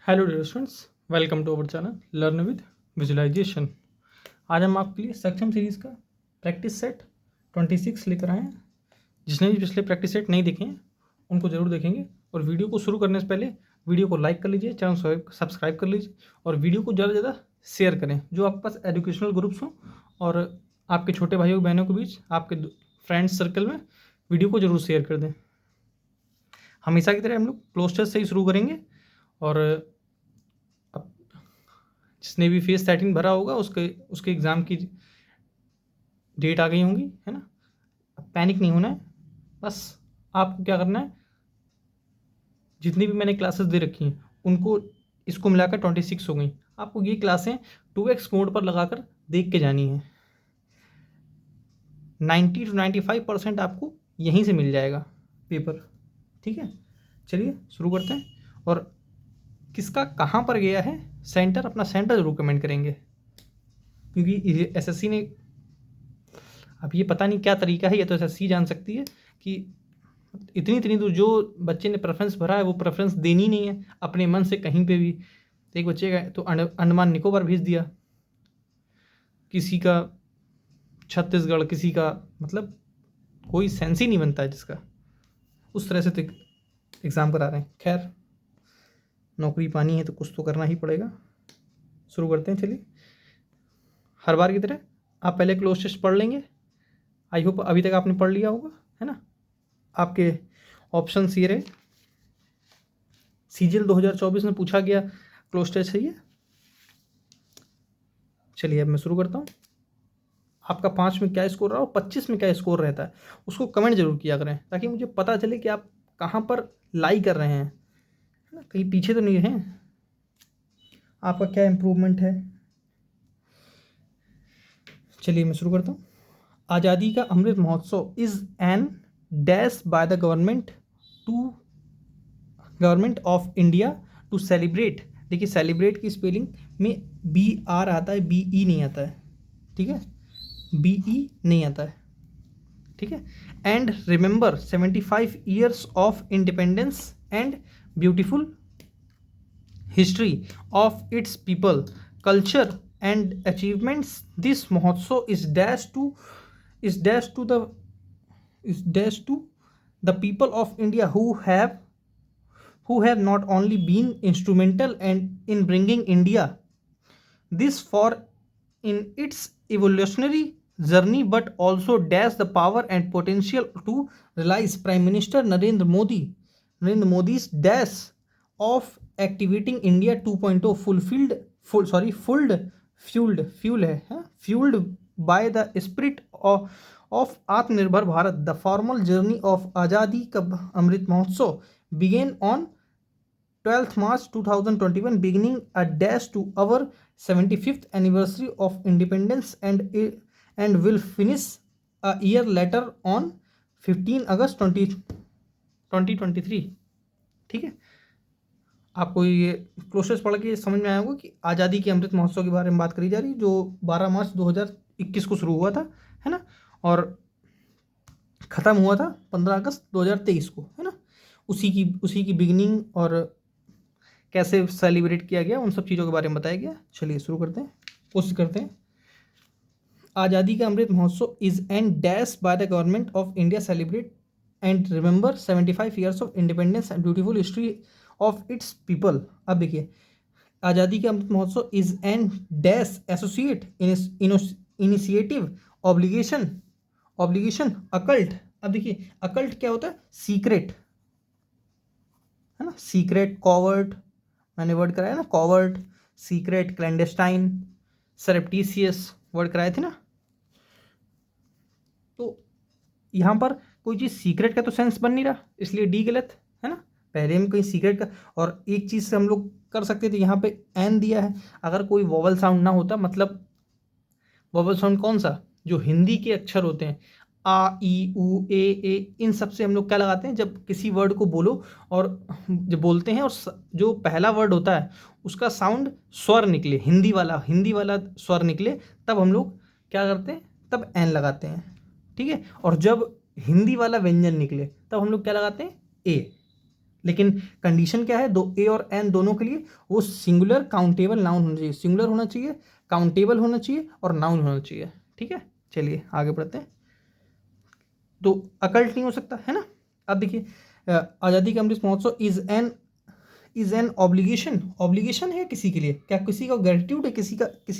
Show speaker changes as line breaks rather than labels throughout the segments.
Hello dear students, welcome to our channel learn with visualization. आज हम आपके लिए सक्षम सीरीज़ का प्रैक्टिस सेट 26 लेकर आए हैं। जिसने भी पिछले प्रैक्टिस सेट नहीं देखे हैं उनको ज़रूर देखेंगे। और वीडियो को शुरू करने से पहले वीडियो को लाइक कर लीजिए, चैनल सब्सक्राइब कर लीजिए और वीडियो को ज़्यादा से ज़्यादा शेयर करें। जो आपके पास एजुकेशनल ग्रुप्स हों और आपके छोटे भाइयों बहनों के बीच, आपके फ्रेंड्स सर्कल में वीडियो को ज़रूर शेयर कर दें। हमेशा की तरह हम लोग क्लोज टेस्ट से ही शुरू करेंगे। और अब जिसने भी फेस 13 भरा होगा उसके एग्ज़ाम की डेट आ गई होंगी, है ना। अब पैनिक नहीं होना है, बस आपको क्या करना है, जितनी भी मैंने क्लासेस दे रखी हैं उनको इसको मिलाकर 26 हो गई। आपको ये क्लासें 2x मोड पर लगाकर देख के जानी है। 90 to 95% आपको यहीं से मिल जाएगा पेपर, ठीक है। चलिए शुरू करते हैं। और किसका कहाँ पर गया है सेंटर, अपना सेंटर ज़रूर कमेंट करेंगे, क्योंकि एसएससी ने अब ये पता नहीं क्या तरीका है, ये तो एसएससी जान सकती है कि इतनी दूर जो बच्चे ने प्रेफरेंस भरा है वो प्रेफरेंस देनी नहीं है अपने मन से कहीं पे भी। एक बच्चे का तो अंडमान निकोबार भेज दिया, किसी का छत्तीसगढ़, किसी का, मतलब कोई सेंस ही नहीं बनता है जिसका। उस तरह से तो एग्ज़ाम करा रहे हैं। खैर, नौकरी पानी है तो कुछ तो करना ही पड़ेगा। शुरू करते हैं। चलिए, हर बार की तरह आप पहले क्लोज टेस्ट पढ़ लेंगे। आई होप अभी तक आपने पढ़ लिया होगा, है ना। आपके ऑप्शन ये रहे। सीजीएल 2024 में पूछा गया क्लोज टेस्ट है ये। चलिए अब मैं शुरू करता हूँ। आपका 5 में क्या स्कोर रहा हो, 25 में क्या स्कोर रहता है, उसको कमेंट जरूर किया करें ताकि मुझे पता चले कि आप कहाँ पर लाई कर रहे हैं, है ना, कहीं पीछे तो नहीं हैं, आपका क्या इम्प्रूवमेंट है। चलिए मैं शुरू करता हूँ। आज़ादी का Amrit Mahotsav is an dash by the government of India to celebrate. देखिए, सेलिब्रेट की स्पेलिंग में BR आता है, BE नहीं आता है, ठीक है, BE नहीं आता है, ठीक है। And remember 75 years of independence and beautiful history of its people, culture and achievements. This महोत्सव is dash to the people of India who have not only been instrumental and in bringing India this far in its evolutionary journey, but also dash the power and potential to realize Prime Minister Narendra Modi's dash of activating India 2.0 fueled by the spirit of Atmanirbhar Bharat. The formal journey of Azadi Ka Amrit Mahotsav began on 12th March 2021, beginning a dash to our 75th anniversary of independence and will finish a year later on 15 August 2023, ठीक है। आपको ये process पढ़ के समझ में आया होगा कि आज़ादी के अमृत महोत्सव के बारे में बात करी जा रही, जो 12 मार्च 2021 को शुरू हुआ था, है ना, और ख़त्म हुआ था 15 अगस्त 2023 को, है ना। उसी की बिगिनिंग और कैसे सेलिब्रेट किया गया उन सब चीज़ों के बारे में बताया गया। चलिए शुरू करते हैं, कोशिश करते हैं। आज़ादी का Amrit Mahotsav is and dash by the government of India celebrate and remember 75 years of independence and beautiful history of its people. अब देखिए, आज़ादी का अमृत महोत्सव is an dash associate initiative obligation occult. अब देखिए, अकल्ट क्या होता है, सीक्रेट, है ना, सीक्रेट, कॉवर्ट, मैंने वर्ड कराया ना, कॉवर्ट, सीक्रेट, क्लैंडेस्टाइन, सरप्टिशियस वर्ड कराए थे ना। तो यहाँ पर कोई चीज़ सीक्रेट का तो सेंस बन नहीं रहा, इसलिए डी गलत, है ना। पहले में कहीं सीक्रेट का, और एक चीज़ से हम लोग कर सकते थे, यहाँ पे एन दिया है, अगर कोई वोवल साउंड ना होता, मतलब वोवल साउंड कौन सा, जो हिंदी के अक्षर होते हैं, आ ई उ ए इन सब से हम लोग क्या लगाते हैं, जब किसी वर्ड को बोलो और जब बोलते हैं और जो पहला वर्ड होता है उसका साउंड स्वर निकले, हिंदी वाला स्वर निकले, तब हम लोग क्या करते हैं, तब एन लगाते हैं, ठीक है। और जब हिंदी वाला व्यंजन निकले तब हम लोग क्या लगाते हैं, ए। लेकिन कंडीशन क्या है, दो ए और एन दोनों के लिए, वो सिंगुलर काउंटेबल नाउन होना चाहिए, सिंगुलर होना चाहिए, काउंटेबल होना चाहिए और नाउन होना चाहिए। ठीक है, चलिए आगे बढ़ते हैं। तो अकल्ट नहीं हो सकता है ना। अब देखिए, आज़ादी का अमृत महोत्सव इज एन ऑब्लिगेशन, ऑब्लिगेशन है किसी के लिए क्या, किसी का ग्रेटिट्यूड है, किसी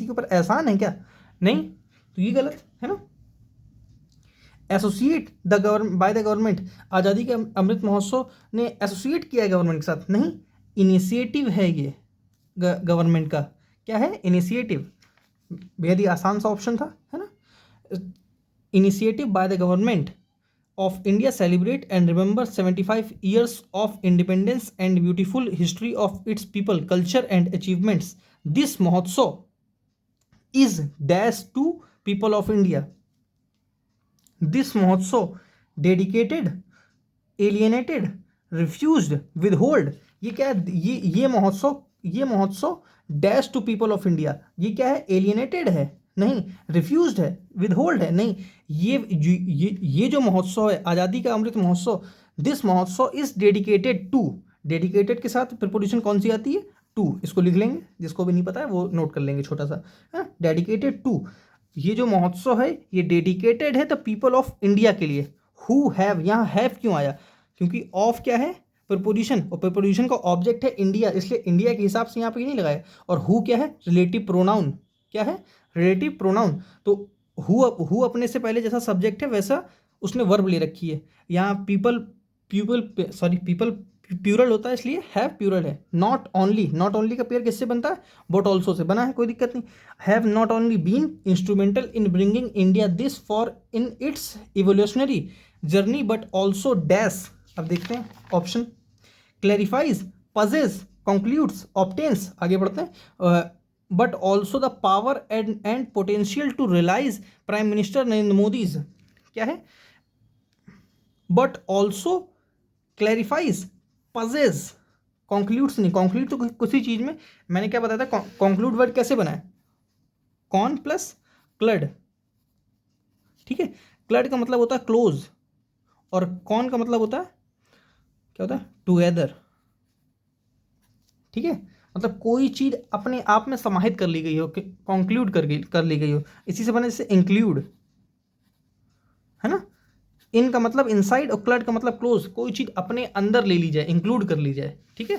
के ऊपर एहसान है क्या, नहीं, तो ये गलत है ना। Associate the government by the government, आज़ादी के अमृत महोत्सव ने एसोसिएट किया है गवर्नमेंट के साथ, नहीं, इनिशिएटिव है ये गवर्नमेंट का, क्या है, इनिशिएटिव, बेहद ही आसान सा ऑप्शन था, है ना। Initiative by the government of India celebrate and remember 75 years of independence and beautiful history of its people, culture and achievements. This Mahotsav is dash to people of India. This Mahotsav dedicated, alienated, refused, withhold. ये क्या है, ये Mahotsav dash to people of India, ये क्या है, alienated है, नहीं, refused है, विदहोल्ड है, नहीं, ये जो महोत्सव है आज़ादी का अमृत महोत्सव, दिस महोत्सव इज डेडिकेटेड टू, डेडिकेटेड के साथ प्रिपोजिशन कौन सी आती है, टू, इसको लिख लेंगे, जिसको भी नहीं पता है वो नोट कर लेंगे छोटा सा, है, डेडिकेटेड टू, ये जो महोत्सव है ये डेडिकेटेड है द पीपल ऑफ इंडिया के लिए। हु हैव, यहाँ हैव क्यों आया, क्योंकि ऑफ क्या है, प्रिपोजिशन, और प्रिपोजिशन का ऑब्जेक्ट है इंडिया, इसलिए इंडिया के हिसाब से यहाँ पे नहीं लगाया, और हु क्या है, रिलेटिव प्रोनाउन, क्या है, रिलेटिव प्रोनाउन, तो हु अपने से पहले जैसा सब्जेक्ट है वैसा उसने वर्ब ले रखी है, यहाँ पीपल प्यूरल होता है इसलिए हैव प्यूरल है। नॉट ओनली का पेयर किससे बनता है, बट ऑल्सो से बना है, कोई दिक्कत नहीं। Have not only been instrumental in bringing India this for in its evolutionary journey but also dash, अब देखते हैं option, clarifies, purges, concludes, obtains, आगे बढ़ते हैं, but also the power and potential to realise prime minister Narendra Modi, क्या है, but also clarifies, purges, concludes नहीं, conclude तो किसी चीज में, मैंने क्या बताया था, कंक्लूड वर्ड कैसे बना है, कॉन प्लस क्लड, ठीक है, क्लड का मतलब होता है क्लोज, और कॉन का मतलब होता है, क्या होता है, टुगेदर, ठीक है, मतलब कोई चीज अपने आप में समाहित कर ली गई हो, कंक्लूड कर ली गई हो, इसी से बने, जैसे इंक्लूड, है ना, इन का मतलब इनसाइड और क्लड का मतलब क्लोज, कोई चीज अपने अंदर ले ली जाए, इंक्लूड कर ली जाए, ठीक है।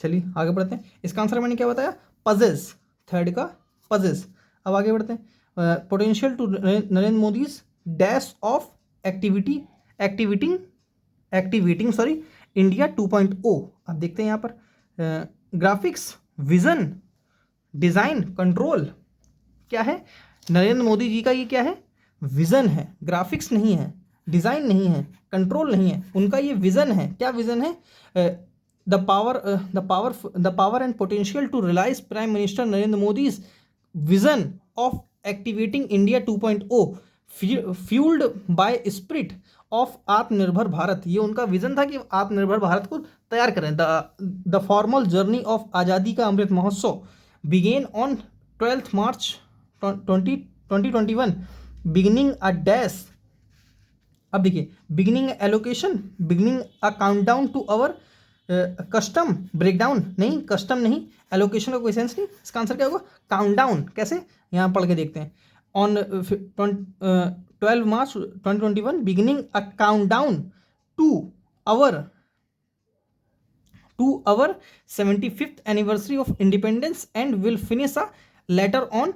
चलिए आगे बढ़ते हैं, इसका आंसर मैंने क्या बताया, पजेस, थर्ड का पजेस। अब आगे बढ़ते हैं, potential to Narendra Modi's dash of activating India 2.0। अब देखते हैं यहाँ पर, ग्राफिक्स, विजन, डिजाइन, कंट्रोल, क्या है, नरेंद्र मोदी जी का ये क्या है, विजन है, ग्राफिक्स नहीं है, डिजाइन नहीं है, कंट्रोल नहीं है, उनका ये विजन है, क्या विजन है, the power and potential to realise prime minister Narendra Modi vision of activating India 2.0 fuelled by spirit of Atmanirbhar Bharat, ये उनका विजन था कि आत्मनिर्भर भारत को तैयार करें। द फॉर्मल जर्नी ऑफ आज़ादी का Amrit Mahotsav began on 12 March 2021 beginning a dash, अब देखिए, beginning allocation, beginning a countdown to our custom breakdown, नहीं, कस्टम नहीं, एलोकेशन का कोई सेंस नहीं, इसका आंसर क्या होगा, काउंटडाउन, कैसे, यहाँ पढ़ के देखते हैं, on 12 March 2021 beginning a countdown to our 75th anniversary of independence and will finish a letter on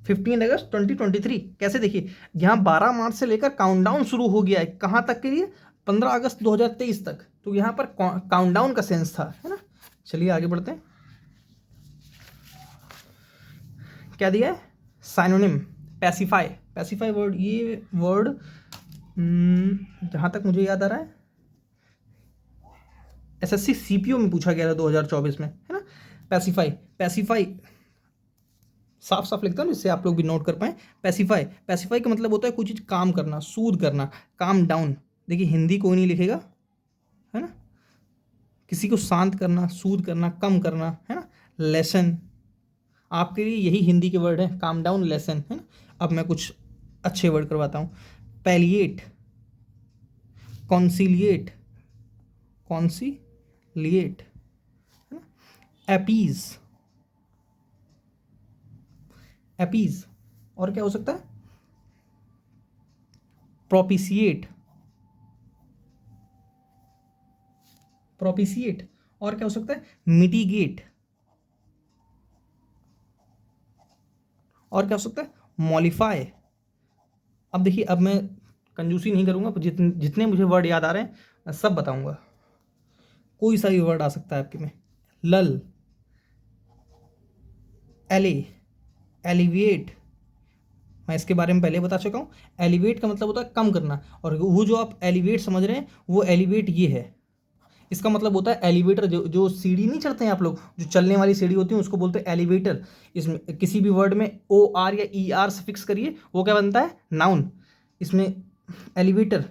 15 August 2023। कैसे, देखिए यहाँ 12 मार्च से लेकर काउंटडाउन शुरू हो गया है, कहाँ तक के लिए, 15 अगस्त 2023 तक, तो यहाँ पर काउंटडाउन का सेंस था, है ना। चलिए आगे बढ़ते हैं, क्या दिया है, साइनोनिम, पैसिफाई वर्ड, ये वर्ड जहाँ तक मुझे याद आ रहा है एसएससी सीपीओ में पूछा गया था 2024 में, है ना। पैसिफाई साफ साफ लिखता हूँ जिससे आप लोग भी नोट कर पाएँ। पैसिफाई का मतलब होता है कोई चीज़ काम करना, सूद करना, काम डाउन। देखिए हिंदी कोई नहीं लिखेगा, है ना, किसी को शांत करना, सूद करना, कम करना, है ना। लेसन, आपके लिए यही हिंदी के वर्ड है, काम डाउन, लेसन, है ना। अब मैं कुछ अच्छे वर्ड करवाता हूँ, पैलिएट, कॉन्सिलिएट, कॉन्सिलिएट, अपीज, अपीज, और क्या हो सकता है, प्रोपिशिएट, प्रोपिशिएट, और क्या हो सकता है, मिटिगेट, और क्या हो सकता है, मॉलिफाई। अब देखिए, अब मैं कंजूसी नहीं करूंगा, जितने मुझे वर्ड याद आ रहे हैं मैं सब बताऊंगा। कोई सा भी वर्ड आ सकता है आपके में, लल, एले, एलिविएट, मैं इसके बारे में पहले बता चुका हूँ। एलिवेट का मतलब होता है कम करना, और वो जो आप एलिवेट समझ रहे हैं वो एलिवेट ये है, इसका मतलब होता है एलिवेटर। जो जो सीढ़ी नहीं चढ़ते हैं आप लोग, जो चलने वाली सीढ़ी होती है उसको बोलते हैं एलिवेटर। इसमें किसी भी वर्ड में ओ आर या ई आर से फिक्स करिए, वो क्या बनता है, नाउन। इसमें एलिवेटर,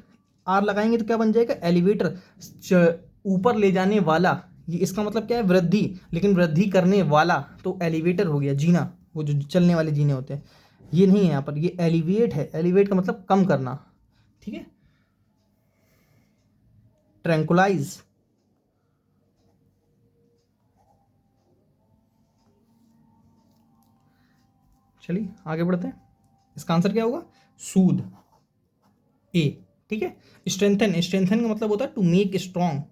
आर लगाएंगे तो क्या बन जाएगा, एलिवेटर, ऊपर ले जाने वाला। ये इसका मतलब क्या है, वृद्धि, लेकिन वृद्धि करने वाला तो एलिवेटर हो गया। जीना, वो जो चलने वाले जीने होते हैं, ये नहीं है यहाँ पर, ये एलिवेट है। एलिवेट का मतलब कम करना, ठीक है। ट्रैंकुलाइज, चलिए आगे बढ़ते हैं। इसका आंसर क्या होगा, सूद, ए, ठीक है। स्ट्रेंथन, स्ट्रेंथन का मतलब होता है टू मेक स्ट्रॉन्ग।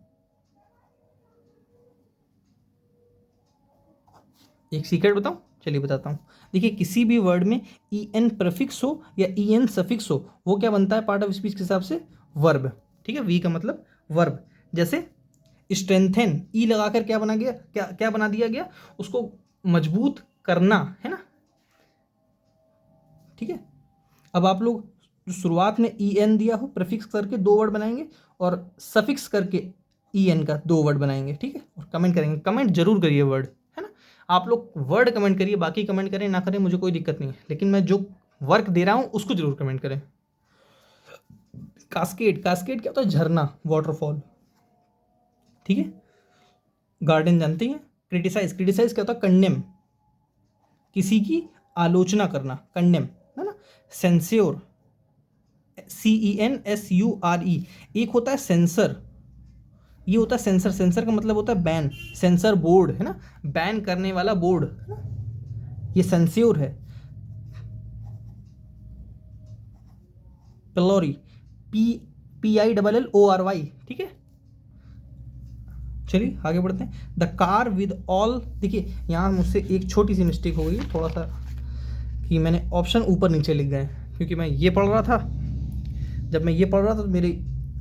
एक सीक्रेट बताऊं, चलिए बताता हूँ। देखिए, किसी भी वर्ड में ई एन प्रीफिक्स हो या ई एन सफिक्स हो, वो क्या बनता है पार्ट ऑफ स्पीच के हिसाब से, वर्ब, ठीक है। वी का मतलब वर्ब। जैसे स्ट्रेंथन, ई लगाकर क्या बना गया, क्या क्या बना दिया गया, उसको मजबूत करना, है ना, ठीक है। अब आप लोग जो शुरुआत में ई एन दिया हो, प्रीफिक्स करके दो वर्ड बनाएंगे, और सफिक्स करके ई एन का दो वर्ड बनाएंगे, ठीक है। और कमेंट करेंगे, कमेंट जरूर करिए वर्ड, है ना। आप लोग वर्ड कमेंट करिए, बाकी कमेंट करें ना करें मुझे कोई दिक्कत नहीं है, लेकिन मैं जो वर्क दे रहा हूँ उसको जरूर कमेंट करें। कास्केड, कास्केड क्या होता है, झरना, वाटरफॉल, ठीक है। गार्डन जानते हैं। क्रिटिसाइज, क्रिटिसाइज क्या होता है, कंडेम, किसी की आलोचना करना, कंडेम, है ना। सेंस्योर, CENSURE, एक होता है सेंसर, ये होता है सेंसर, सेंसर का मतलब होता है बैन, सेंसर बोर्ड, है ना, बैन करने वाला बोर्ड, है ना, ये सेंस्योर है। पिलोरी, PILLORY, ठीक है। चलिए आगे बढ़ते हैं। द कार विद ऑल, देखिए यहाँ मुझसे एक छोटी सी मिस्टेक हो गई थोड़ा सा, कि मैंने ऑप्शन ऊपर नीचे लिख गए, क्योंकि मैं ये पढ़ रहा था, जब मैं ये पढ़ रहा था तो मेरी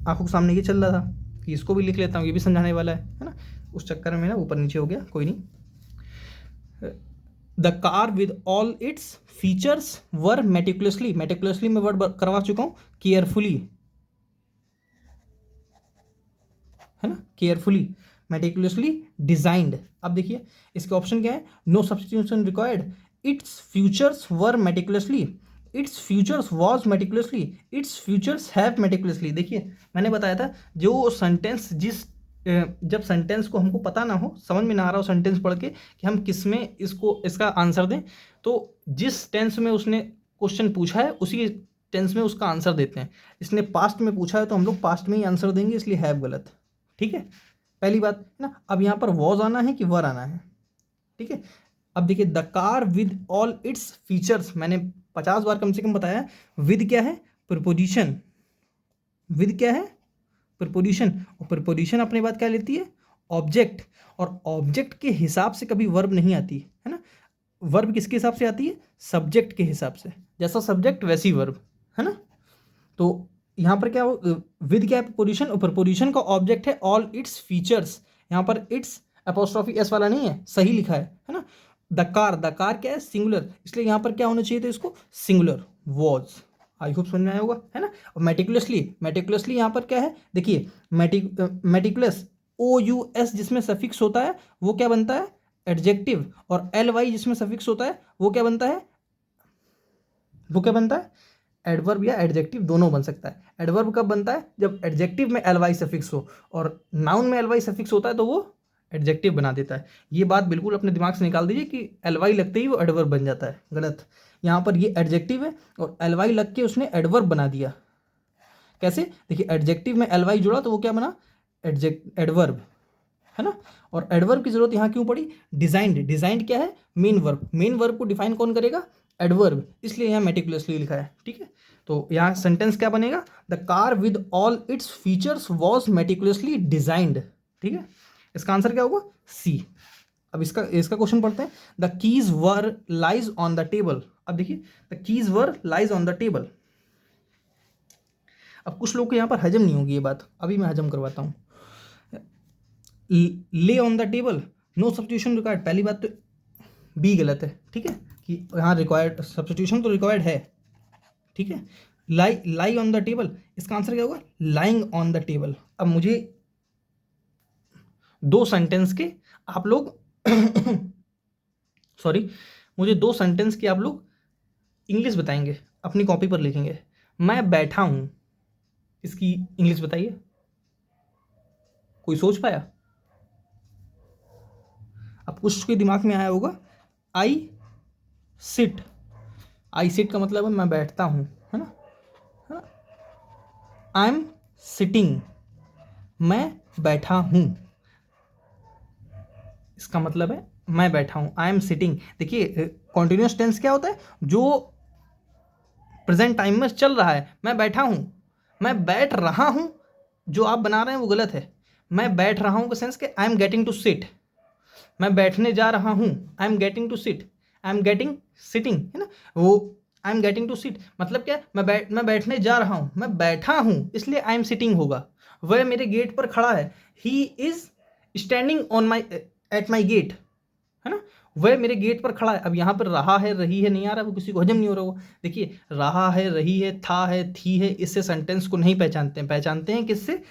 आंखों के सामने ये चल रहा था कि इसको भी लिख लेता हूँ, ये भी समझाने वाला है ना। उस चक्कर में ना ऊपर नीचे हो गया, कोई नहीं। The car with all its features were meticulously, meticulously में वर्ड करवा चुका हूँ, केयरफुली, है ना, केयरफुली, मेटिकुलसली डिजाइंड। अब देखिए इसके ऑप्शन क्या है, no substitution required, its futures were meticulously, its futures was meticulously, its futures have meticulously. देखिए मैंने बताया था, जो सेंटेंस जब सेंटेंस को हमको पता ना हो, समझ में ना आ रहा हो सेंटेंस पढ़ के कि हम किस में इसको इसका आंसर दें, तो जिस टेंस में उसने क्वेश्चन पूछा है उसी टेंस में उसका आंसर देते हैं। इसने पास्ट में पूछा है तो हम लोग पास्ट में ही आंसर देंगे, इसलिए हैव गलत, ठीक है। पहली बात है ना। अब यहाँ पर वॉज आना है कि वर आना है, ठीक है। अब देखिए, the car with all its features, मैंने 50 बार कम से कम बताया। विद क्या है, प्रपोजिशन, विद क्या है, प्रपोजिशन, और प्रपोजिशन अपने बात क्या लेती है, ऑब्जेक्ट, और ऑब्जेक्ट के हिसाब से कभी वर्ब नहीं आती है ना। वर्ब किसके हिसाब से आती है, सब्जेक्ट के हिसाब से, जैसा सब्जेक्ट वैसी वर्ब, है ना। तो यहाँ पर क्या हो, विद क्या है, प्रपोजिशन, और प्रपोजिशन का ऑब्जेक्ट है ऑल इट्स फीचर्स। यहाँ पर इट्स एपोस्ट्रोफी एस वाला नहीं है, सही लिखा है ना। द कार, द कार क्या है, सिंगुलर, इसलिए यहाँ पर क्या होना चाहिए था, इसको सिंगुलर, वॉज। आई होप समझ में आया होगा, है ना। और मेटिकुलसली, मेटिकुलसली यहाँ पर क्या है, देखिए मेटिकुलस, OUS जिसमें सफिक्स होता है वो क्या बनता है, एडजेक्टिव, और LY जिसमें सफिक्स होता है वो क्या बनता है, वो क्या बनता है, एडवर्ब या एडजेक्टिव, दोनों बन सकता है। एडवर्ब कब बनता है, जब एडजेक्टिव में LY सफिक्स हो, और नाउन में LY सफिक्स होता है तो वो एडजेक्टिव बना देता है। ये बात बिल्कुल अपने दिमाग से निकाल दीजिए कि LY लगते ही वो एडवर्ब बन जाता है, गलत। यहाँ पर ये एडजेक्टिव है और LY लग के उसने एडवर्ब बना दिया। कैसे, देखिए एडजेक्टिव में LY जुड़ा तो वो क्या बना, एडवर्ब, है ना। और एडवर्ब की जरूरत यहाँ क्यों पड़ी? डिजाइंड, डिजाइंड क्या है? मेन वर्ब, मेन वर्ब को डिफाइन कौन करेगा? एडवर्ब, इसलिए यहाँ मेटिकुलसली लिखा है, ठीक है। तो यहाँ सेंटेंस क्या बनेगा? The car with all its features was meticulously designed, ठीक है। इसका आंसर क्या होगा? सी। अब इसका क्वेश्चन पढ़ते हैं। The keys were lies on the table. अब देखिए, the keys were lies on the table. अब कुछ लोग को यहाँ पर हजम नहीं होगी ये बात, अभी मैं हजम करवाता हूँ। Lay on the table, no substitution required. पहली बात तो बी गलत है, ठीक है, कि यहाँ रिक्वायर्ड सब्स्टिट्यूशन तो रिक्वायर्ड है, ठीक है। लाई ऑन द टेबल, इसका आंसर क्या होगा? Lying on the table. अब मुझे दो सेंटेंस के आप लोग सॉरी, मुझे दो सेंटेंस के आप लोग इंग्लिश बताएंगे, अपनी कॉपी पर लिखेंगे। मैं बैठा हूं, इसकी इंग्लिश बताइए, कोई सोच पाया? अब कुछ के दिमाग में आया होगा आई सिट। आई सिट का मतलब है मैं बैठता हूं, है ना। आई एम सिटिंग, मैं बैठा हूं, इसका मतलब है मैं बैठा हूं, आई एम सिटिंग। देखिए कॉन्टिन्यूअस टेंस क्या होता है? जो प्रेजेंट टाइम में चल रहा है। मैं बैठा हूं, मैं बैठ रहा हूं, जो आप बना रहे हैं वो गलत है। मैं बैठ रहा हूं का सेंस के I am getting to sit. मैं बैठने जा रहा हूं, I am getting to sit, I am getting sitting, है ना। वो I am getting to sit मतलब क्या? मैं बैठने जा रहा हूं, मैं बैठा हूं, इसलिए आई एम सिटिंग होगा। वह मेरे गेट पर खड़ा है, he is standing on my at my gate, है ना। वह मेरे गेट पर खड़ा है। अब यहाँ पर रहा है, रही है नहीं आ रहा, वो किसी को हजम नहीं हो रहा वो। देखिए रहा है, रही है, था है, थी है, इससे सेंटेंस को नहीं पहचानते हैं। पहचानते हैं किससे?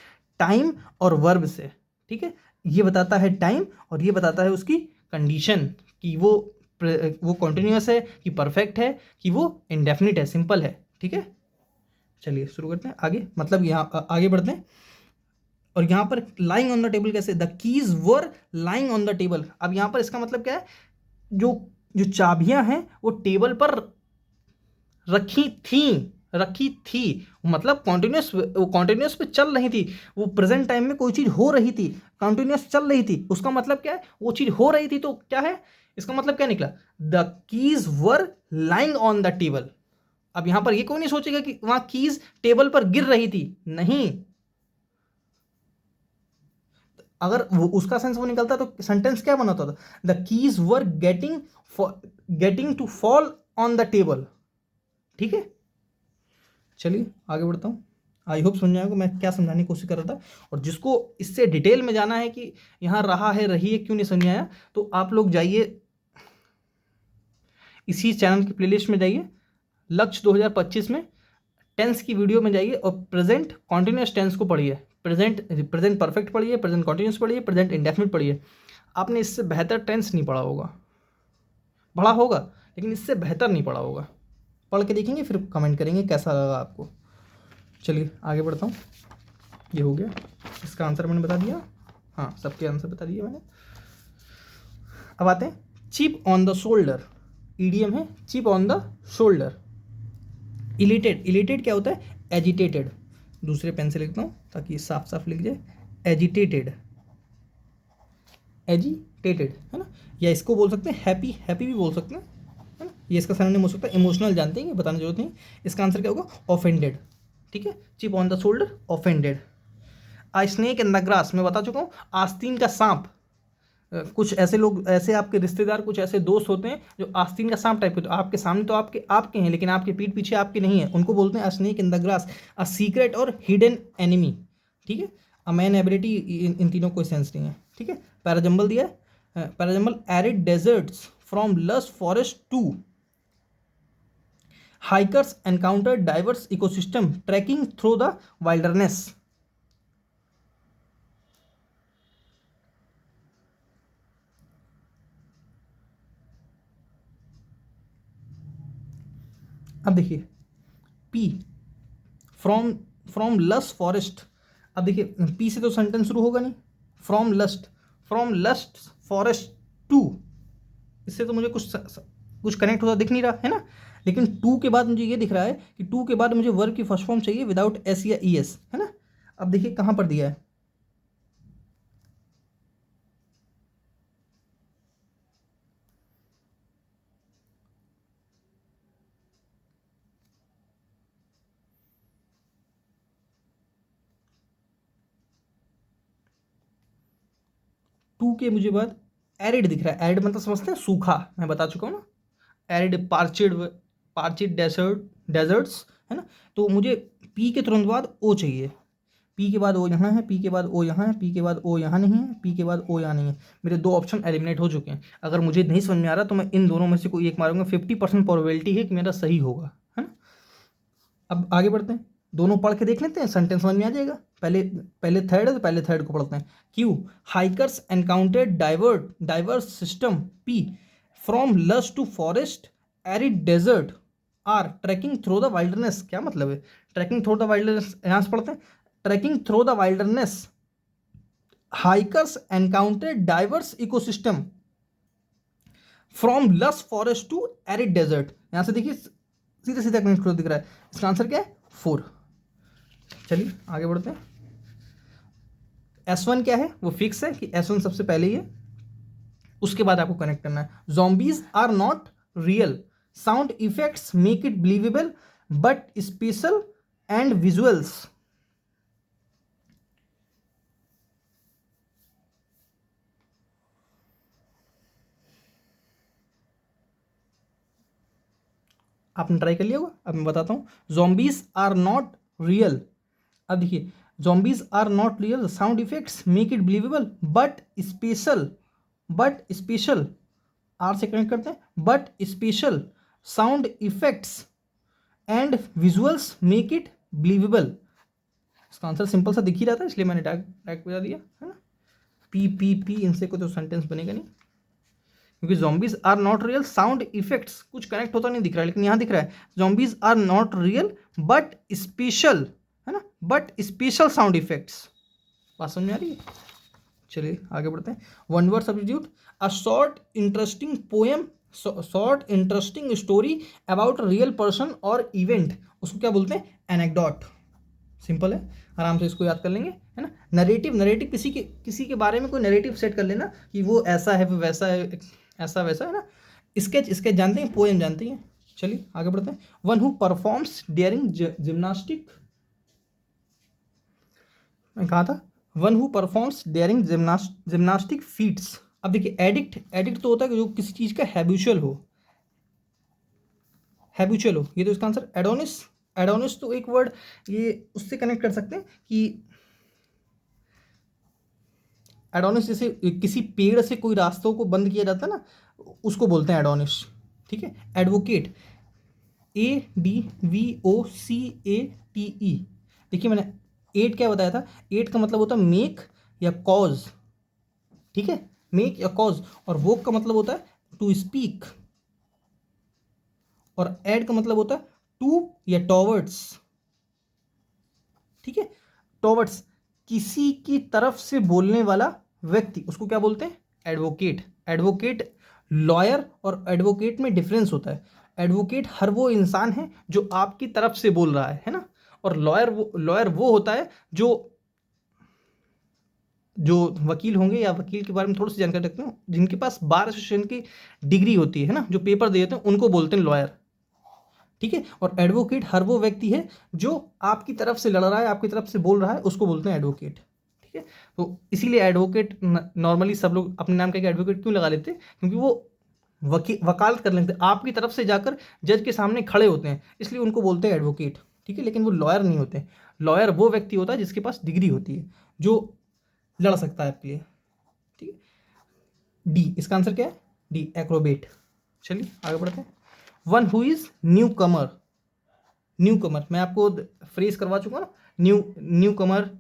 टाइम और वर्ब से, ठीक है। ये बताता है टाइम और ये बताता है उसकी कंडीशन, कि वो कॉन्टिन्यूअस है, कि परफेक्ट है, कि वो इंडेफिनिट है, सिंपल है, ठीक है। चलिए शुरू करते हैं आगे, मतलब यहाँ आगे बढ़ते हैं। और यहाँ पर लाइंग ऑन द टेबल कैसे? The keys were lying on the table. अब यहाँ पर इसका मतलब क्या है? जो जो चाबियां हैं वो टेबल पर रखी थी, मतलब कॉन्टिन्यूस पे चल रही थी। वो प्रेजेंट टाइम में कोई चीज हो रही थी, कॉन्टिन्यूस चल रही थी, उसका मतलब क्या है? वो चीज हो रही थी, तो क्या है इसका मतलब? क्या निकला? The keys were lying on the table. अब यहां पर ये कोई नहीं सोचेगा कि वहां कीज टेबल पर गिर रही थी, नहीं। अगर वो उसका सेंस वो निकलता तो सेंटेंस क्या बनाता था? The keys were getting to fall on the table, ठीक है। चलिए आगे बढ़ता हूँ। आई होप समझ आएगा मैं क्या समझाने की कोशिश कर रहा था। और जिसको इससे डिटेल में जाना है कि यहाँ रहा है, रही है, क्यों नहीं समझ आया, तो आप लोग जाइए इसी चैनल की प्लेलिस्ट में जाइए, लक्ष्य 2025 में टेंस की वीडियो में जाइए और प्रेजेंट कॉन्टिन्यूस टेंस को पढ़िए। प्रेजेंट परफेक्ट पढ़िए, प्रेजेंट कॉन्टिन्यूस पढ़िए, प्रेजेंट इंडेफिनिट पढ़िए। आपने इससे बेहतर टेंस नहीं पढ़ा होगा, पढ़ा होगा लेकिन इससे बेहतर नहीं पढ़ा होगा। पढ़ के देखेंगे फिर कमेंट करेंगे कैसा लगा आपको। चलिए आगे बढ़ता हूँ। ये हो गया, इसका आंसर मैंने बता दिया, हाँ सबके आंसर बता दिए मैंने। अब आते हैं chip on the shoulder. EDM है चिप ऑन द शोल्डर। इलिटेड क्या होता है? एजिटेटेड। दूसरे पेन से लिखता हूँ ताकि साफ साफ लिख जाए। एजिटेटेड, है ना। या इसको बोल सकते हैं हैप्पी भी बोल सकते हैं, है ना। ये इसका सिनोनिम हो सकता है। इमोशनल जानते हैं, बताने की जरूरत नहीं। इसका आंसर क्या होगा? ऑफेंडेड, ठीक है। Chip on the shoulder, offended. A snake in the grass, मैं बता चुका हूँ। आस्तीन का सांप। कुछ ऐसे लोग, ऐसे आपके रिश्तेदार, कुछ ऐसे दोस्त होते हैं जो आस्तीन का सांप टाइप के, तो आपके सामने तो आपके हैं लेकिन आपके पीठ पीछे आपके नहीं है, उनको बोलते हैं snake in the grass. A secret और हिडन एनिमी, ठीक है। अ मैन एबिलिटी, इन तीनों कोई सेंस नहीं है, ठीक है। पैराजम्बल दिया है। Para jumble arid deserts from lush forest to hikers encounter diverse ecosystem trekking through the wilderness. अब देखिए पी, फ्रॉम लस्ट फॉरेस्ट। अब देखिए पी से तो सेंटेंस शुरू होगा नहीं। फ्रॉम लस्ट फॉरेस्ट टू, इससे तो मुझे कुछ कनेक्ट होता दिख नहीं रहा है ना। लेकिन टू के बाद मुझे ये दिख रहा है कि टू के बाद मुझे वर्ब की फर्स्ट फॉर्म चाहिए विदाउट एस या ई एस, है ना। अब देखिए कहाँ पर दिया है, 2 के मुझे बाद एरिड दिख रहा है। एरिड मतलब समझते हैं सूखा, मैं बता चुका हूँ ना, एरिड पार्चिड डेजर्ट्स है ना। तो मुझे पी के तुरंत बाद ओ चाहिए, पी के बाद ओ यहाँ है, पी के बाद ओ यहाँ है, पी के बाद ओ यहाँ नहीं है, पी के बाद ओ यहाँ नहीं है। मेरे 2 ऑप्शन एलिमिनेट हो चुके हैं। अगर मुझे नहीं समझ में आ रहा तो मैं इन दोनों में से कोई एक मारूंगा, 50% प्रोबेबिलिटी है कि मेरा सही होगा, है ना। अब आगे बढ़ते हैं, दोनों पढ़ के देख लेते हैं, सेंटेंस समझ में आ जाएगा। पहले थर्ड है तो पहले थर्ड को पढ़ते हैं। Q hikers encountered diverse system. P from lush to forest arid desert R trekking through the wilderness. क्या मतलब है ट्रैकिंग थ्रू द वाइल्डरनेस, यहाँ से पढ़ते हैं। Trekking through the wilderness hikers encountered diverse ecosystem from lush forest to arid desert. यहाँ से देखिए सीधा सीधा कनेक्ट दिख रहा है। इसका आंसर क्या है 4। चलिए आगे बढ़ते हैं। S1 क्या है, वो फिक्स है कि S1 सबसे पहले ही है, उसके बाद आपको कनेक्ट करना है। zombies are not real, sound effects make it believable but special and visuals. आपने ट्राई कर लिया होगा, अब मैं बताता हूँ। zombies आर नॉट रियल, अब देखिए zombies are not real, sound effects make it believable but special R से कनेक्ट करते हैं, but special sound effects and visuals make it believable. इसका आंसर सिंपल सा दिख ही रहा था, इसलिए मैंने टैग बजा दिया, है ना। पी इनसे कोई तो सेंटेंस बनेगा नहीं, क्योंकि zombies are not real, sound effects कुछ कनेक्ट होता नहीं दिख रहा है, लेकिन यहाँ दिख रहा है zombies are not real but special, है ना, बट स्पेशल साउंड इफेक्ट्स। बात समझ में आ रही है। चलिए आगे बढ़ते हैं। One word substitute, a short interesting poem, short interesting story about real person और इवेंट, उसको क्या बोलते हैं, एनेक्डोट। सिंपल है, आराम से इसको याद कर लेंगे, है ना। नरेटिव किसी के बारे में कोई नरेटिव सेट कर लेना कि वो ऐसा है, वो वैसा है, ऐसा वैसा, है ना। स्केच जानते हैं, पोएम जानते हैं। चलिए आगे बढ़ते हैं। One who performs daring gymnastic, मैं कहा था one who performs daring gymnastic feats. अब देखिए एडिक्ट तो होता है कि जो किसी चीज़ का हैबिचुअल हो, ये तो इसका आंसर एडोनिस तो एक वर्ड ये उससे कनेक्ट कर सकते हैं कि एडोनिस जैसे किसी पेड़ से कोई रास्तों को बंद किया जाता है ना, उसको बोलते हैं एडोनिस, ठीक है। एडवोकेट ADVOCATE, देखिए मैंने एड क्या बताया था, एड का मतलब होता है मेक या कॉज, ठीक है, मेक या कॉज। और वोक का मतलब होता है टू स्पीक, और एड का मतलब होता है टू या टॉवर्ड्स, ठीक है। टॉवर्ड्स किसी की तरफ से बोलने वाला व्यक्ति, उसको क्या बोलते हैं, एडवोकेट। लॉयर और एडवोकेट में डिफरेंस होता है। एडवोकेट हर वो इंसान है जो आपकी तरफ से बोल रहा है ना। और लॉयर वो होता है जो वकील होंगे या वकील के बारे में थोड़ी सी जानकारी रखते हैं, जिनके पास बार एसोसिएशन की डिग्री होती है ना, जो पेपर दे देते हैं, उनको बोलते हैं लॉयर, ठीक है। और एडवोकेट हर वो व्यक्ति है जो आपकी तरफ से लड़ रहा है, आपकी तरफ से बोल रहा है, उसको बोलते हैं एडवोकेट, ठीक है। तो इसीलिए एडवोकेट नॉर्मली सब लोग अपने नाम का एडवोकेट क्यों लगा लेते हैं, क्योंकि वो वकालत कर लेते हैं, आपकी तरफ से जाकर जज के सामने खड़े होते हैं, इसलिए उनको बोलते हैं एडवोकेट, ठीक है। लेकिन वो लॉयर नहीं होते। लॉयर वो व्यक्ति होता है जिसके पास डिग्री होती है, जो लड़ सकता है आपके लिए, ठीक है। डी, इसका आंसर क्या है, डी, एक्रोबेट। चलिए आगे बढ़ते हैं। वन हु इज न्यू कमर, मैं आपको फ्रेज करवा चुका ना, न्यू कमर,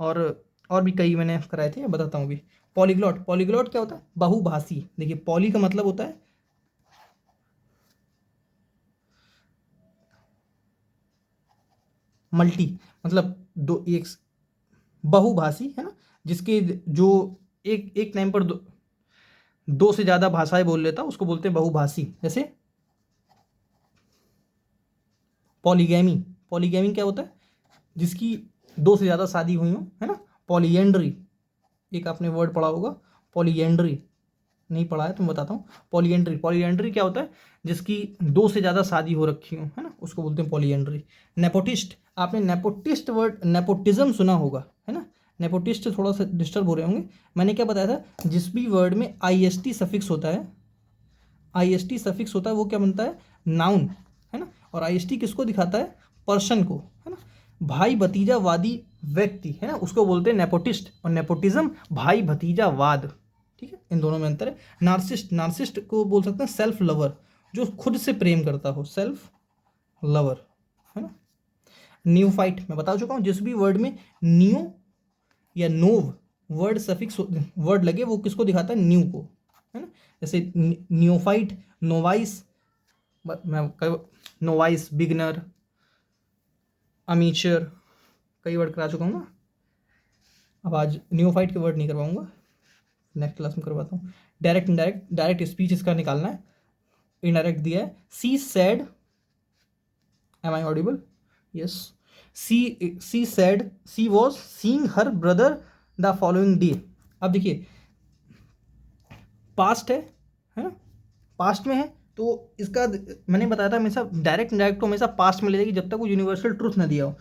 और भी कई मैंने कराए थे, बताता हूँ अभी। पॉलीग्लॉट क्या होता है, बहुभाषी। देखिए पॉली का मतलब होता है मल्टी, मतलब दो, एक बहुभाषी, है ना, जिसके जो एक टाइम पर दो से ज़्यादा भाषाएं बोल लेता, उसको बोलते हैं बहुभाषी। जैसे पॉलीगैमी क्या होता है, जिसकी 2 से ज़्यादा शादी हुई हो, है ना। पॉलीएंड्री, एक आपने वर्ड पढ़ा होगा, पॉलीएंड्री, नहीं पढ़ा है तो मैं बताता हूँ। पॉलीएंड्री क्या होता है, जिसकी 2 से ज़्यादा शादी हो रखी हो, है ना, उसको बोलते हैं पॉलीएंड्री। नेपोटिस्ट, आपने नेपोटिस्ट वर्ड, नेपोटिज्म सुना होगा, है ना। नेपोटिस्ट थोड़ा सा डिस्टर्ब हो रहे होंगे। मैंने क्या बताया था, जिस भी वर्ड में IST सफिक्स होता है, IST सफिक्स होता है वो क्या बनता है, नाउन, है ना। और IST किसको दिखाता है, पर्सन को, है ना। भाई भतीजावादी व्यक्ति, है ना, उसको बोलते हैं नेपोटिस्ट, और नेपोटिज्म भाई भतीजावाद, ठीक है, इन दोनों में अंतर है। नार्सिस्ट, नार्सिस्ट को बोल सकते हैं सेल्फ लवर, जो खुद से प्रेम करता हो, सेल्फ लवर, है ना। न्यूफाइट मैं बता चुका हूँ, जिस भी वर्ड में न्यू या नोव वर्ड सफिक्स वर्ड लगे वो किसको दिखाता है, न्यू को, है ना। जैसे न्यूफाइट, नोवाइस, मैं नोवाइस, बिगनर, अमीचर, कई वर्ड करा चुका हूँ ना। अब आज न्यूफाइट के वर्ड नहीं करवाऊंगा, नेक्स्ट क्लास में करवाता हूँ। डायरेक्ट इनडायरेक्ट, डायरेक्ट स्पीच इसका निकालना है, इनडायरेक्ट दिया है। She said, am I audible, yes. She said she was seeing her brother the following day. अब देखिए पास्ट है ना, पास्ट में है तो इसका मैंने बताया था हमेशा डायरेक्ट इनडायरेक्ट को हमेशा पास्ट में ले जाएगी, जब तक वो यूनिवर्सल ट्रूथ ना दिया हो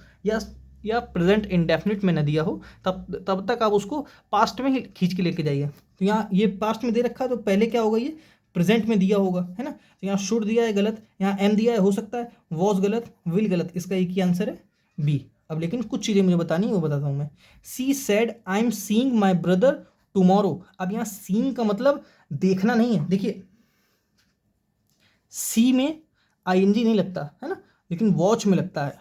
या प्रेजेंट इंडेफिनिट में ना दिया हो, तब तक आप उसको पास्ट में ही खींच के लेके जाइए। तो यहाँ ये पास्ट में दे रखा है तो पहले क्या होगा, ये प्रेजेंट में दिया होगा, है ना। तो यहाँ शुड दिया है गलत, यहाँ एम दिया है हो सकता है, वॉज गलत, विल गलत, इसका एक ही आंसर है बी। अब लेकिन कुछ चीज़ें मुझे बतानी है वो बताता हूँ मैं। She said I am seeing my brother tomorrow. अब यहाँ सीइंग का मतलब देखना नहीं है, देखिए सी में ING नहीं लगता है ना, लेकिन वॉच में लगता है।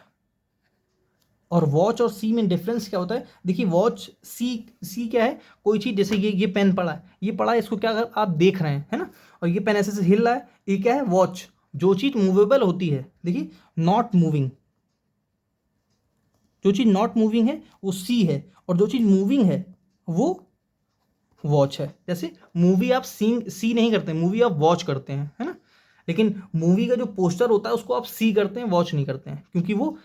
और वॉच और सी में डिफरेंस क्या होता है, देखिए वॉच सी क्या है, कोई चीज़, जैसे ये पेन पड़ा है, ये पड़ा है, इसको क्या अगर आप देख रहे हैं, है ना, और ये पेन ऐसे से हिल रहा है, ये क्या है, वॉच। जो चीज़ मूवेबल होती है, देखिए नॉट मूविंग, जो चीज़ नॉट मूविंग है वो सी है, और जो चीज़ मूविंग है वो वॉच है। जैसे मूवी आप सी नहीं करते, मूवी आप वॉच करते हैं, है ना। लेकिन मूवी का जो पोस्टर होता है उसको आप सी करते हैं, वॉच नहीं करते हैं, क्योंकि वो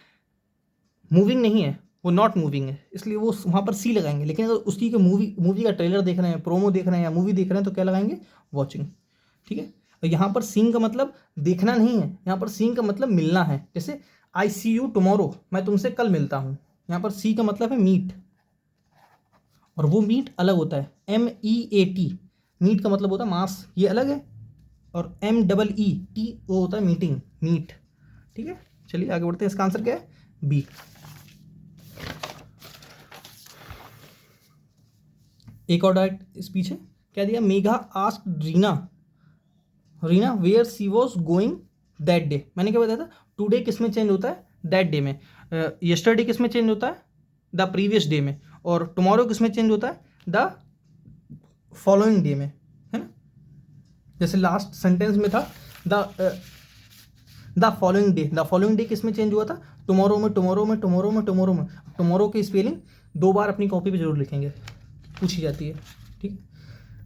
मूविंग नहीं है, वो नॉट मूविंग है, इसलिए वो वहाँ पर सी लगाएंगे। लेकिन अगर उसकी के मूवी का ट्रेलर देख रहे हैं, प्रोमो देख रहे हैं या मूवी देख रहे हैं तो क्या लगाएंगे, वॉचिंग, ठीक है। और यहाँ पर सीइंग का मतलब देखना नहीं है, यहाँ पर सीइंग का मतलब मिलना है। जैसे आई सी यू टुमारो, मैं तुमसे कल मिलता हूँ, यहाँ पर सी का मतलब है मीट, और वो मीट अलग होता है, MEAT, मीट का मतलब होता है मांस, ये अलग है। और MEET वो होता है मीटिंग, मीट, ठीक है। चलिए आगे बढ़ते हैं, इसका आंसर क्या है, बी। एक और डायरेक्ट स्पीच है, क्या दिया, Megha asked Reena where she was going that day. मैंने क्या बताया था, टुडे किस में चेंज होता है, दैट डे में। यस्टरडे किस में चेंज होता है, द प्रीवियस डे में। और टुमारो किस में चेंज होता है, द फॉलोइंग डे में, है ना। जैसे लास्ट सेंटेंस में था द फॉलोइंग डे किस में चेंज हुआ था, टुमारो में, टुमारो में, टुमारो में, टुमारो में। टुमारो की स्पेलिंग 2 बार अपनी कॉपी पे जरूर लिखेंगे, पूछी जाती है, ठीक।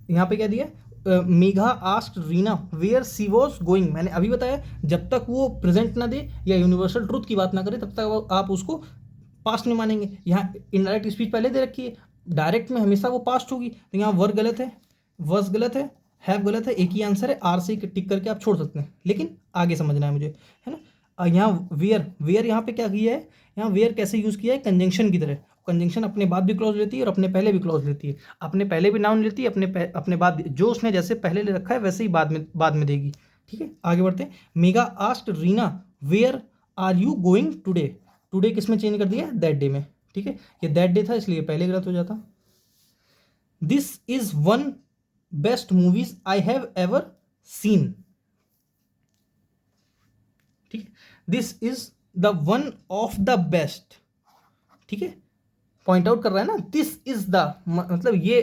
यहाँ पे क्या दिया, Megha asked Reena where she was going. मैंने अभी बताया जब तक वो प्रेजेंट ना दे या यूनिवर्सल ट्रूथ की बात ना करे तब तक आप उसको पास्ट में मानेंगे। यहाँ इनडायरेक्ट स्पीच पहले दे रखी है, डायरेक्ट में हमेशा वो पास्ट होगी, तो यहाँ वर्ब गलत है, वर्स गलत है, हैव गलत है, एक ही आंसर है, आर से टिक करके आप छोड़ सकते हैं, लेकिन आगे समझना है मुझे, है ना। यहाँ वेयर यहाँ पे क्या किया है, यहाँ वेयर कैसे यूज़ किया है, कंजंक्शन की तरह। कंजंक्शन अपने बाद भी क्लॉज लेती है और अपने पहले भी क्लॉज लेती है, अपने पहले भी नाउन लेती है, अपने बाद भी, जो उसने जैसे पहले ले रखा है वैसे ही बाद में देगी, ठीक है। आगे बढ़ते हैं, Megha asked Reena where are you going today. Today किस में चेंज कर दिया, दैट डे में, ठीक है। ये दैट डे था इसलिए पहले गलत हो जाता। This is one best movies I have ever seen, ठीक है। This is the one of the best, ठीक है, पॉइंट आउट कर रहा है ना, दिस इज द मतलब ये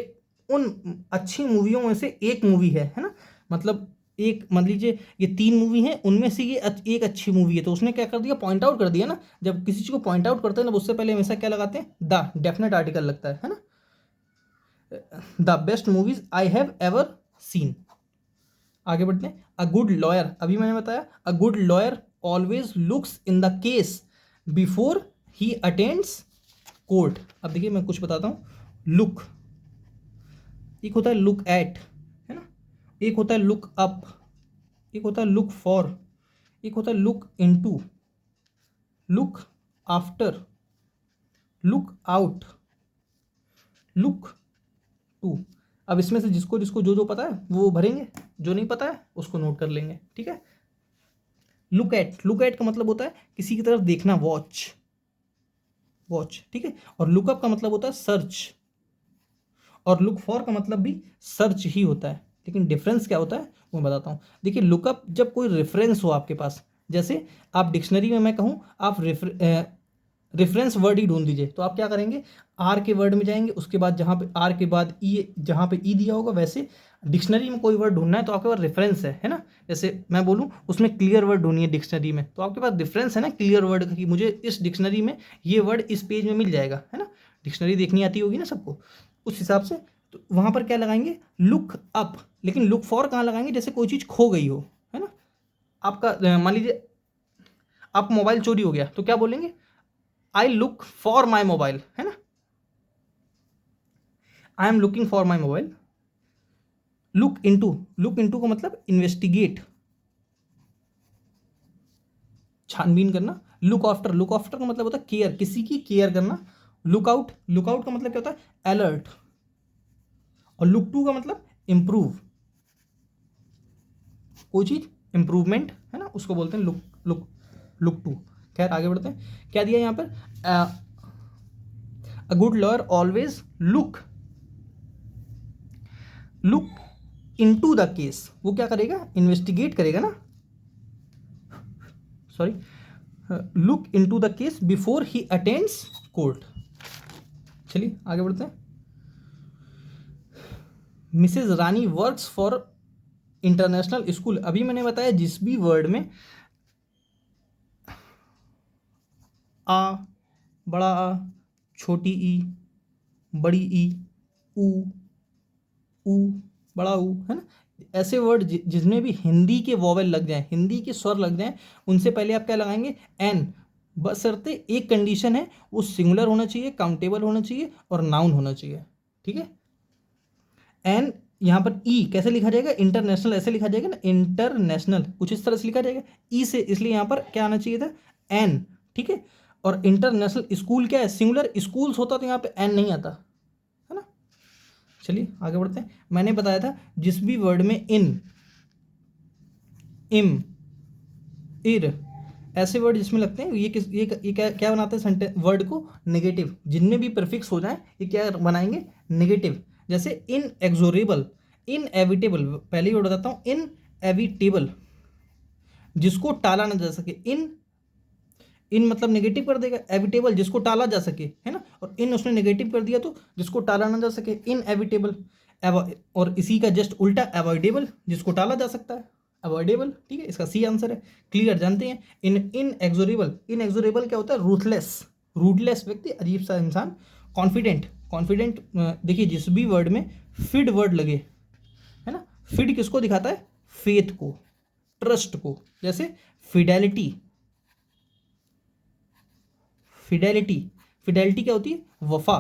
उन अच्छी मूवियों में से एक मूवी है ना। मतलब एक मान लीजिए ये 3 मूवी हैं, उनमें से ये एक अच्छी मूवी है, तो उसने क्या कर दिया, पॉइंट आउट कर दिया ना। जब किसी चीज़ को पॉइंट आउट करते हैं ना उससे पहले हमेशा क्या लगाते हैं, द डेफिनेट आर्टिकल लगता है ना। The best movies I have ever seen. आगे बढ़ते हैं, अ गुड लॉयर, अभी मैंने बताया अ good lawyer always looks in the case before he attends court. अब देखिए मैं कुछ बताता हूँ, लुक एक होता है लुक एट, है ना, एक होता है लुक अप, एक होता है लुक फॉर, एक होता है look into, look after, look out, look to. अब इसमें से जिसको जिसको जो जो पता है वो भरेंगे, जो नहीं पता है उसको नोट कर लेंगे, ठीक है। लुक एट का मतलब होता है किसी की तरफ देखना, वॉच, ठीक है। और लुकअप का मतलब होता है सर्च, और लुक फॉर का मतलब भी सर्च ही होता है, लेकिन डिफरेंस क्या होता है वो मैं बताता हूँ। देखिए लुकअप जब कोई रेफरेंस हो आपके पास, जैसे आप डिक्शनरी में मैं कहूँ आप रेफरेंस वर्ड ही ढूंढ दीजिए, तो आप क्या करेंगे, आर के वर्ड में जाएंगे, उसके बाद जहाँ पे आर के बाद ई, जहाँ पे ई दिया होगा, वैसे डिक्शनरी में कोई वर्ड ढूंढना है तो आपके पास रेफरेंस है ना। जैसे मैं बोलूँ उसमें क्लियर वर्ड ढूंढिए डिक्शनरी में, तो आपके पास रेफरेंस है ना क्लियर वर्ड का, कि मुझे इस डिक्शनरी में ये वर्ड इस पेज में मिल जाएगा, है ना। डिक्शनरी देखनी आती होगी ना सबको, उस हिसाब से। तो वहाँ पर क्या लगाएंगे, लुक अप। लेकिन लुक फॉर कहाँ लगाएंगे, जैसे कोई चीज़ खो गई हो, है ना। आपका मान लीजिए आप मोबाइल चोरी हो गया, तो क्या बोलेंगे, I look for my mobile, है ना, I am looking for my mobile. Look into का मतलब इन्वेस्टिगेट, छानबीन करना। लुक आफ्टर का मतलब होता है केयर, किसी की केयर करना। लुक आउट का मतलब क्या होता है, अलर्ट। और लुक टू का मतलब इंप्रूव, कोई चीज इंप्रूवमेंट, है ना, उसको बोलते हैं लुक टू। खैर आगे बढ़ते हैं, क्या दिया यहाँ पर, a good lawyer always look into the case. वो क्या करेगा, इन्वेस्टिगेट करेगा ना, sorry, look into the case before he attends court. चलिए आगे बढ़ते हैं। Mrs Rani works for international school. अभी मैंने बताया जिस भी वर्ड में आ, बड़ा आ, छोटी ई, बड़ी ई, ऊ, ऊ, बड़ा ऊ, है ना, ऐसे वर्ड जिसमें भी हिंदी के वॉवेल लग जाएं, हिंदी के स्वर लग जाएं, उनसे पहले आप क्या लगाएंगे, एन। बशर्ते एक कंडीशन है, वो सिंगुलर होना चाहिए, काउंटेबल होना चाहिए और नाउन होना चाहिए, ठीक है। एन, यहाँ पर ई कैसे लिखा जाएगा, इंटरनेशनल ऐसे लिखा जाएगा ना, इंटरनेशनल कुछ इस तरह से लिखा जाएगा ई से, इसलिए यहाँ पर क्या आना चाहिए था, एन, ठीक है। और इंटरनेशनल स्कूल क्या है, सिंगुलर, स्कूल्स होता तो यहाँ पे एन नहीं आता, है ना। चलिए आगे बढ़ते हैं। मैंने बताया था जिस भी वर्ड में इन, इम, इर, ऐसे वर्ड जिसमें लगते हैं, ये क्या बनाते हैं सेंटेंस, वर्ड को नेगेटिव। जिनमें भी प्रीफिक्स हो जाए ये क्या बनाएंगे, नेगेटिव। जैसे इनएक्सोरेबल, इनएविटेबल, पहले ही वर्ड बताता हूँ, इनएविटेबल, जिसको टाला ना जा सके। इन मतलब नेगेटिव कर देगा, एविटेबल जिसको टाला जा सके, है ना, और इन उसने नेगेटिव कर दिया तो जिसको टाला ना जा सके, इनएविटेबल। और इसी का जस्ट उल्टा अवॉइडेबल, जिसको टाला जा सकता है, अवॉइडेबल, ठीक है। इसका सी आंसर है, क्लियर, जानते हैं। इनएक्सोरेबल क्या होता है, रूथलेस, रूटलेस व्यक्ति, अजीब सा इंसान। कॉन्फिडेंट देखिए जिस भी वर्ड में फिड वर्ड लगे, है ना, फिड किसको दिखाता है, फेथ को, ट्रस्ट को। जैसे फिडेलिटी, फिडेलिटी क्या होती है, वफा,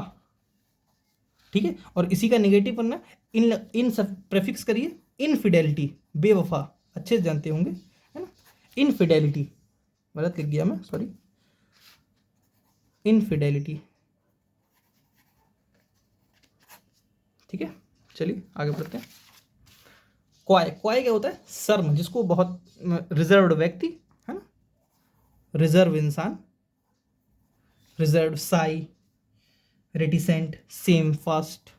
ठीक है। और इसी का नेगेटिव बनना, इन सब प्रेफिक्स करिए, इनफिडेलिटी, बेवफा, अच्छे से जानते होंगे, है ना। इनफिडेलिटी, गलत लिख गया मैं, सॉरी, इनफिडेलिटी, ठीक है। चलिए आगे बढ़ते हैं। क्वाय क्या होता है, शर्म, जिसको बहुत रिजर्व्ड व्यक्ति, है ना, रिजर्व इंसान, reserve, shy, reticent, same, fast.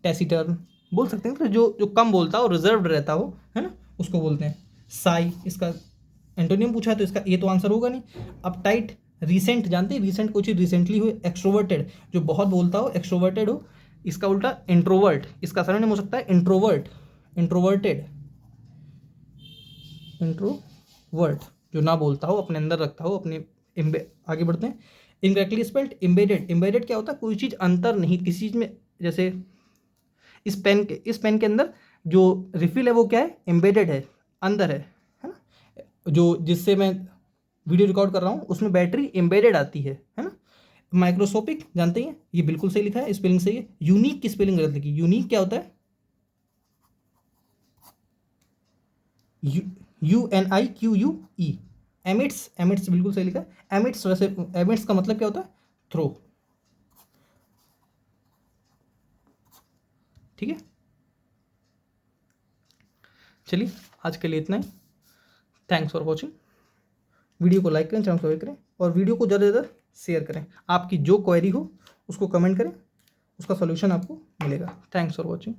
Taciturn बोल सकते हैं, तो जो जो कम बोलता हो, रिजर्व्ड रहता हो, है ना, उसको बोलते हैं साई। इसका एंटोनियम पूछा है तो इसका ये तो आंसर होगा नहीं। अपटाइट, रिसेंट, जानते हैं रिसेंट कोई चीज़ रिसेंटली हुई। एक्सट्रोवर्टेड, जो बहुत बोलता हो, एक्सट्रोवर्टेड हो। इसका उल्टा इंट्रोवर्ट, इसका सरनेम हो सकता है इंट्रोवर्ट, इंट्रोवर्टेड, इंट्रोवर्ट, जो ना बोलता हो, अपने अंदर रखता हो, अपने। आगे बढ़ते हैं। इनकरेक्टली स्पेल्ड, इम्बेडेड क्या होता है, कोई चीज़ अंतर नहीं किसी चीज़ में। जैसे इस पेन के अंदर जो रिफिल है वो क्या है, एम्बेडेड है, अंदर है ना। जो जिससे मैं वीडियो रिकॉर्ड कर रहा हूँ उसमें बैटरी एम्बेडेड आती है ना। माइक्रोस्कोपिक जानते हैं, ये बिल्कुल सही लिखा है, स्पेलिंग सही है। यूनिक की स्पेलिंग गलत लिखी, यूनिक क्या होता है, UNIQUE, एमिट्स, एमिट्स बिल्कुल सही लिखा है। एमिट्स, वैसे एमिट्स का मतलब क्या होता है? थ्रो। ठीक है, चलिए आज के लिए इतना ही। Thanks for watching. वीडियो को लाइक करें, चैनल को सब्सक्राइब करें और वीडियो को ज़्यादा से ज़्यादा शेयर करें। आपकी जो क्वेरी हो उसको कमेंट करें, उसका सॉल्यूशन आपको मिलेगा। Thanks for watching.